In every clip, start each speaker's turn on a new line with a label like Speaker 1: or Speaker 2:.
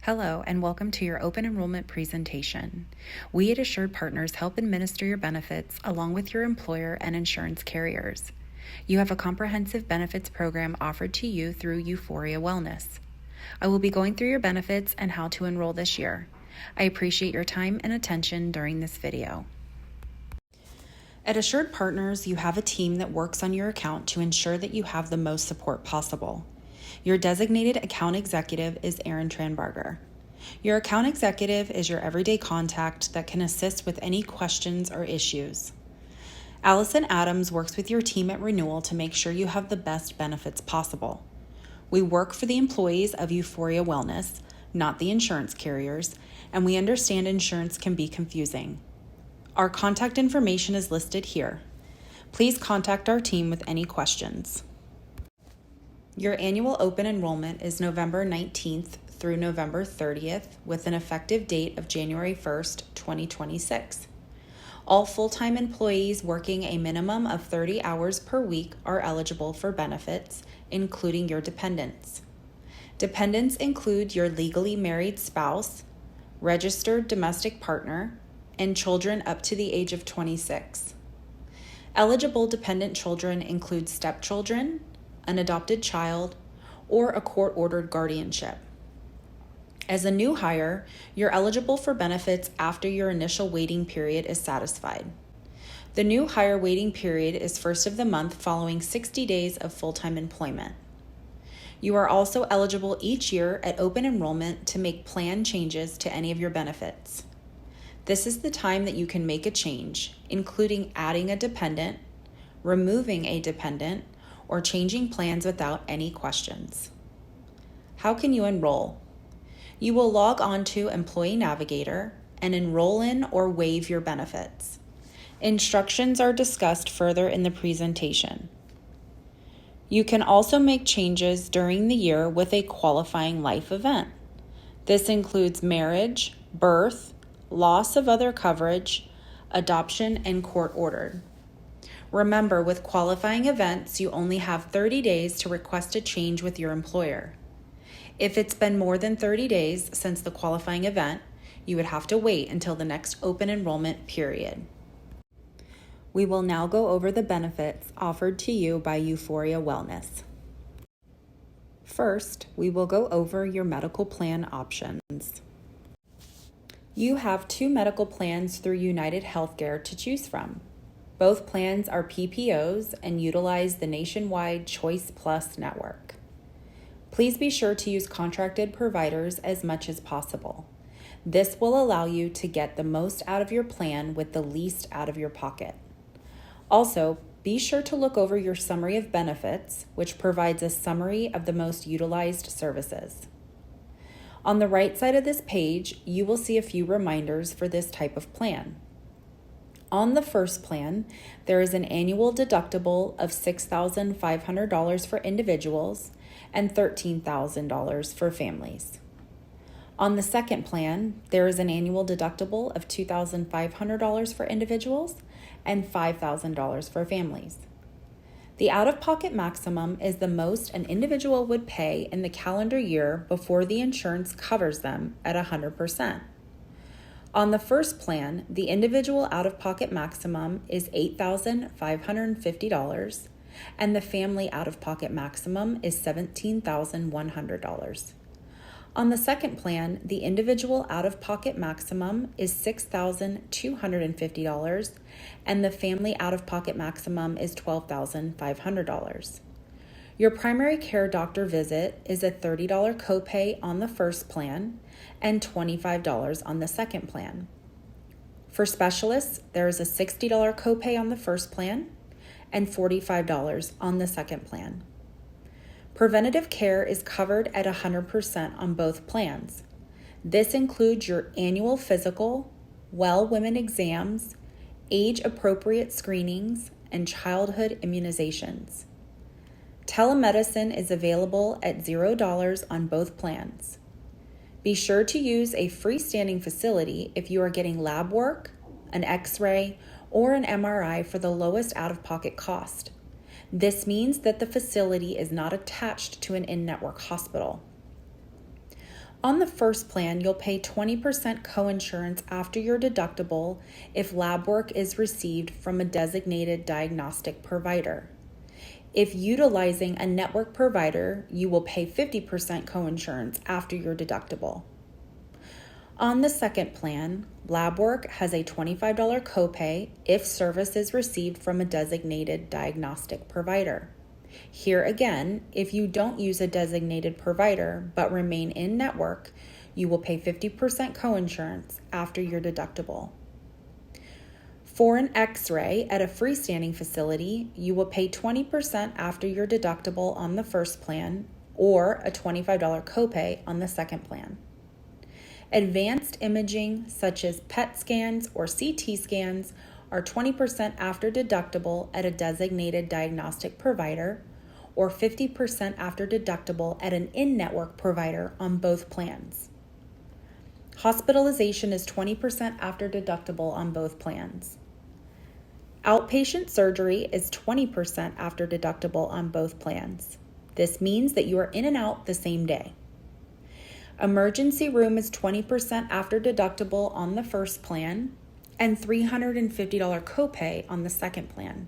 Speaker 1: Hello, and welcome to your Open Enrollment presentation. We at Assured Partners help administer your benefits along with your employer and insurance carriers. You have a comprehensive benefits program offered to you through Euphoria Wellness. I will be going through your benefits and how to enroll this year. I appreciate your time and attention during this video. At Assured Partners, you have a team that works on your account to ensure that you have the most support possible. Your designated account executive is Erin Tranbarger. Your account executive is your everyday contact that can assist with any questions or issues. Allison Adams works with your team at renewal to make sure you have the best benefits possible. We work for the employees of Euphoria Wellness, not the insurance carriers, and we understand insurance can be confusing. Our contact information is listed here. Please contact our team with any questions. Your annual open enrollment is November 19th through November 30th with an effective date of January 1st, 2026. All full-time employees working a minimum of 30 hours per week are eligible for benefits, including your dependents. Dependents include your legally married spouse, registered domestic partner, and children up to the age of 26. Eligible dependent children include stepchildren, an adopted child, or a court-ordered guardianship. As a new hire, you're eligible for benefits after your initial waiting period is satisfied. The new hire waiting period is first of the month following 60 days of full-time employment. You are also eligible each year at open enrollment to make plan changes to any of your benefits. This is the time that you can make a change, including adding a dependent, removing a dependent, or changing plans without any questions. How can you enroll? You will log on to Employee Navigator and enroll in or waive your benefits. Instructions are discussed further in the presentation. You can also make changes during the year with a qualifying life event. This includes marriage, birth, loss of other coverage, adoption, and court-ordered. Remember, with qualifying events, you only have 30 days to request a change with your employer. If it's been more than 30 days since the qualifying event, you would have to wait until the next open enrollment period. We will now go over the benefits offered to you by Euphoria Wellness. First, we will go over your medical plan options. You have two medical plans through United Healthcare to choose from. Both plans are PPOs and utilize the nationwide Choice Plus network. Please be sure to use contracted providers as much as possible. This will allow you to get the most out of your plan with the least out of your pocket. Also, be sure to look over your summary of benefits, which provides a summary of the most utilized services. On the right side of this page, you will see a few reminders for this type of plan. On the first plan, there is an annual deductible of $6,500 for individuals and $13,000 for families. On the second plan, there is an annual deductible of $2,500 for individuals and $5,000 for families. The out-of-pocket maximum is the most an individual would pay in the calendar year before the insurance covers them at 100%. On the first plan, the individual out-of-pocket maximum is $8,550, and the family out-of-pocket maximum is $17,100. On the second plan, the individual out-of-pocket maximum is $6,250, and the family out-of-pocket maximum is $12,500. Your primary care doctor visit is a $30 copay on the first plan and $25 on the second plan. For specialists, there is a $60 copay on the first plan and $45 on the second plan. Preventative care is covered at 100% on both plans. This includes your annual physical, well women exams, age-appropriate screenings, and childhood immunizations. Telemedicine is available at $0 on both plans. Be sure to use a freestanding facility if you are getting lab work, an X-ray, or an MRI for the lowest out-of-pocket cost. This means that the facility is not attached to an in-network hospital. On the first plan, you'll pay 20% coinsurance after your deductible if lab work is received from a designated diagnostic provider. If utilizing a network provider, you will pay 50% coinsurance after your deductible. On the second plan, lab work has a $25 copay if service is received from a designated diagnostic provider. Here again, if you don't use a designated provider but remain in network, you will pay 50% coinsurance after your deductible. For an X-ray at a freestanding facility, you will pay 20% after your deductible on the first plan or a $25 copay on the second plan. Advanced imaging such as PET scans or CT scans are 20% after deductible at a designated diagnostic provider or 50% after deductible at an in-network provider on both plans. Hospitalization is 20% after deductible on both plans. Outpatient surgery is 20% after deductible on both plans. This means that you are in and out the same day. Emergency room is 20% after deductible on the first plan and $350 copay on the second plan.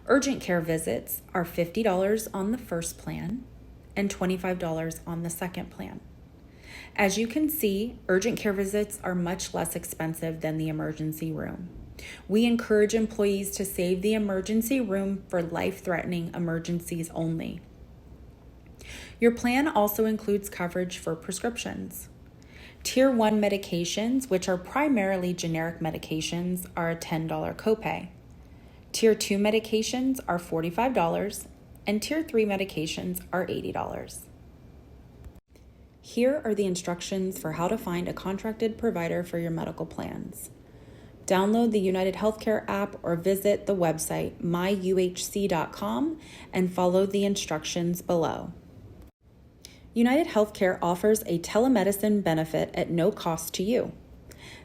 Speaker 1: Urgent care visits are $50 on the first plan and $25 on the second plan. As you can see, urgent care visits are much less expensive than the emergency room. We encourage employees to save the emergency room for life-threatening emergencies only. Your plan also includes coverage for prescriptions. Tier 1 medications, which are primarily generic medications, are a $10 copay. Tier 2 medications are $45, and Tier 3 medications are $80. Here are the instructions for how to find a contracted provider for your medical plans. Download the United Healthcare app or visit the website myuhc.com and follow the instructions below. United Healthcare offers a telemedicine benefit at no cost to you.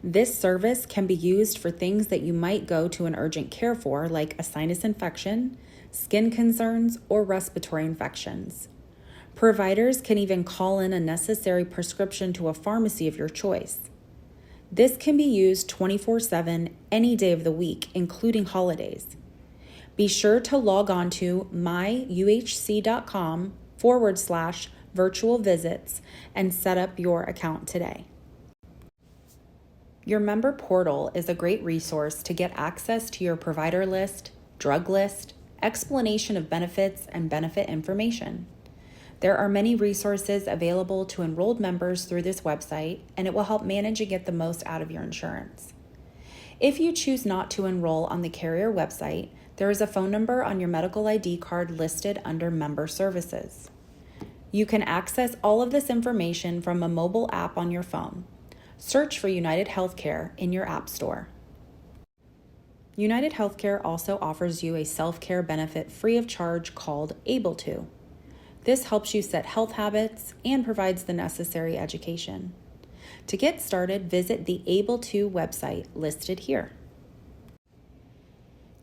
Speaker 1: This service can be used for things that you might go to an urgent care for, like a sinus infection, skin concerns, or respiratory infections. Providers can even call in a necessary prescription to a pharmacy of your choice. This can be used 24/7 any day of the week, including holidays. Be sure to log on to myuhc.com/virtual visits and set up your account today. Your member portal is a great resource to get access to your provider list, drug list, explanation of benefits, and benefit information. There are many resources available to enrolled members through this website, and it will help manage and get the most out of your insurance. If you choose not to enroll on the carrier website, there is a phone number on your medical ID card listed under Member Services. You can access all of this information from a mobile app on your phone. Search for United Healthcare in your app store. United Healthcare also offers you a self-care benefit free of charge called Able To. This helps you set health habits and provides the necessary education. To get started, visit the Able To website listed here.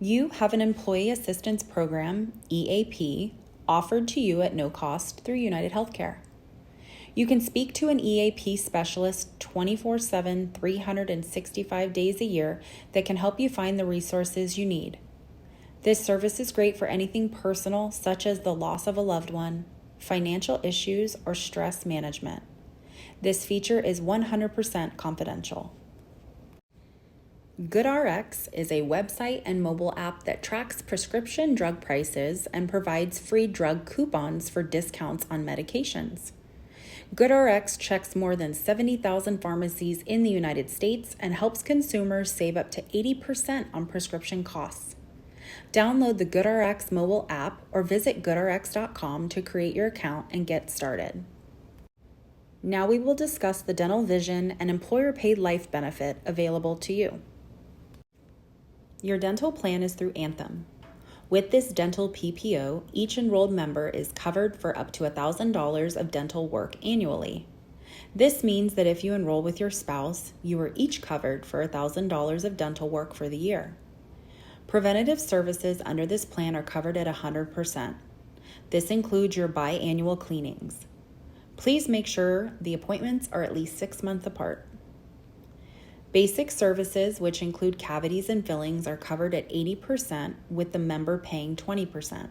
Speaker 1: You have an Employee Assistance Program, EAP, offered to you at no cost through United Healthcare. You can speak to an EAP specialist 24/7, 365 days a year that can help you find the resources you need. This service is great for anything personal, such as the loss of a loved one, financial issues, or stress management. This feature is 100% confidential. GoodRx is a website and mobile app that tracks prescription drug prices and provides free drug coupons for discounts on medications. GoodRx checks more than 70,000 pharmacies in the United States and helps consumers save up to 80% on prescription costs. Download the GoodRx mobile app or visit goodrx.com to create your account and get started. Now we will discuss the dental, vision, and employer-paid life benefit available to you. Your dental plan is through Anthem. With this dental PPO, each enrolled member is covered for up to $1,000 of dental work annually. This means that if you enroll with your spouse, you are each covered for $1,000 of dental work for the year. Preventative services under this plan are covered at 100%. This includes your biannual cleanings. Please make sure the appointments are at least 6 months apart. Basic services, which include cavities and fillings, are covered at 80%, with the member paying 20%.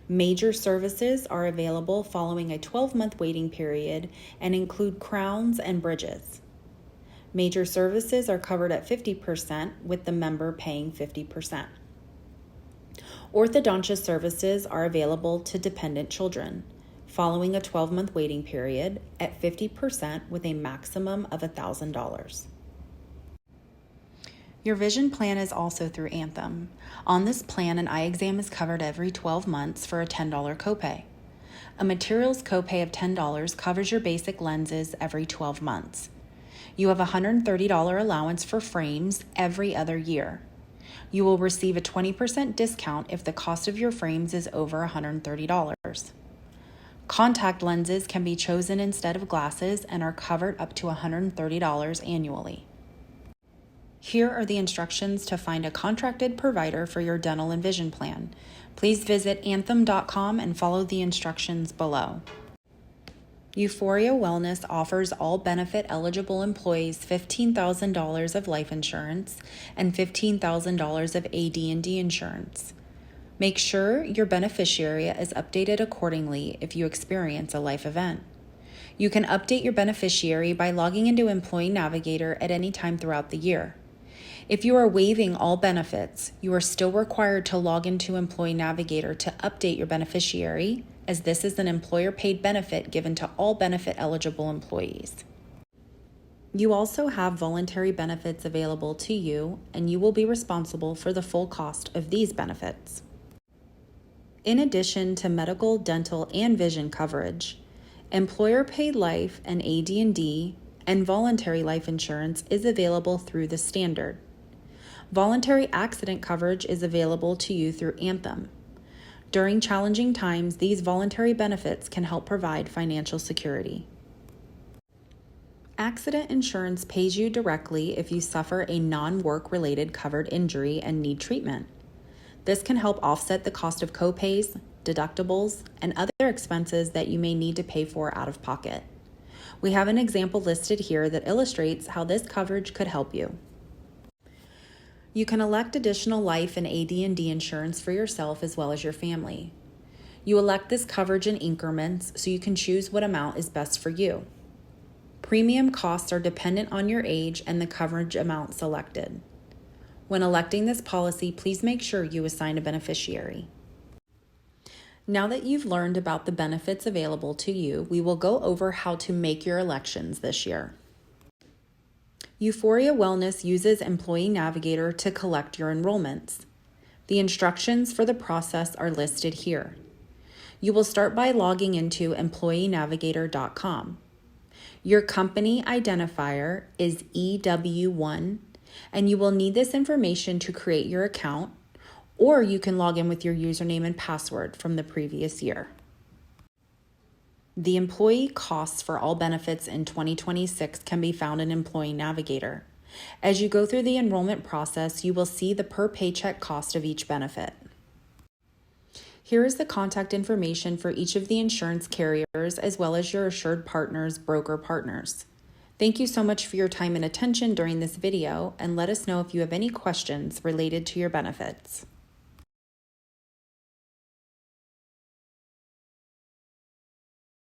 Speaker 1: Major services are available following a 12-month waiting period and include crowns and bridges. Major services are covered at 50%, with the member paying 50%. Orthodontist services are available to dependent children, following a 12-month waiting period at 50%, with a maximum of $1,000. Your vision plan is also through Anthem. On this plan, an eye exam is covered every 12 months for a $10 copay. A materials copay of $10 covers your basic lenses every 12 months. You have a $130 allowance for frames every other year. You will receive a 20% discount if the cost of your frames is over $130. Contact lenses can be chosen instead of glasses and are covered up to $130 annually. Here are the instructions to find a contracted provider for your dental and vision plan. Please visit anthem.com and follow the instructions below. Euphoria Wellness offers all benefit eligible employees $15,000 of life insurance and $15,000 of AD&D insurance. Make sure your beneficiary is updated accordingly if you experience a life event. You can update your beneficiary by logging into Employee Navigator at any time throughout the year. If you are waiving all benefits, you are still required to log into Employee Navigator to update your beneficiary, as this is an employer-paid benefit given to all benefit-eligible employees. You also have voluntary benefits available to you, and you will be responsible for the full cost of these benefits. In addition to medical, dental, and vision coverage, employer-paid life and AD&D and voluntary life insurance is available through the standard. Voluntary accident coverage is available to you through Anthem. During challenging times, these voluntary benefits can help provide financial security. Accident insurance pays you directly if you suffer a non-work-related covered injury and need treatment. This can help offset the cost of copays, deductibles, and other expenses that you may need to pay for out of pocket. We have an example listed here that illustrates how this coverage could help you. You can elect additional life and AD&D insurance for yourself as well as your family. You elect this coverage in increments so you can choose what amount is best for you. Premium costs are dependent on your age and the coverage amount selected. When electing this policy, please make sure you assign a beneficiary. Now that you've learned about the benefits available to you, we will go over how to make your elections this year. Euphoria Wellness uses Employee Navigator to collect your enrollments. The instructions for the process are listed here. You will start by logging into employeenavigator.com. Your company identifier is EW1, and you will need this information to create your account, or you can log in with your username and password from the previous year. The employee costs for all benefits in 2026 can be found in Employee Navigator. As you go through the enrollment process, you will see the per paycheck cost of each benefit. Here is the contact information for each of the insurance carriers as well as your Assured Partners broker partners. Thank you so much for your time and attention during this video, and let us know if you have any questions related to your benefits.